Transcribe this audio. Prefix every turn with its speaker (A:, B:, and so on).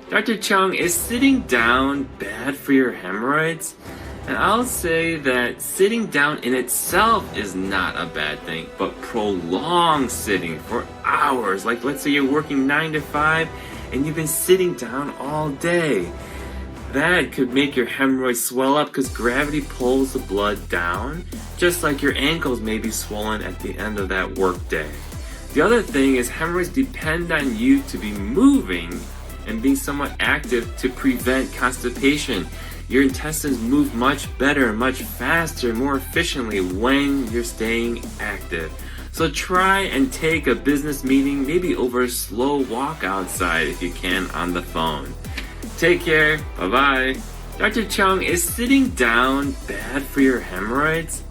A: Dr. Chung, is sitting down bad for your hemorrhoids? And I'll say that sitting down in itself is not a bad thing, but prolonged sitting for hours, like let's say you're working 9 to 5 and you've been sitting down all day, that could make your hemorrhoids swell up because gravity pulls the blood down, just like your ankles may be swollen at the end of that work day. The other thing is hemorrhoids depend on you to be moving and being somewhat active to prevent constipation. Your intestines move much better, much faster, more efficiently when you're staying active. So try and take a business meeting, maybe over a slow walk outside if you can on the phone. Take care, bye-bye. Dr. Chung, is sitting down bad for your hemorrhoids?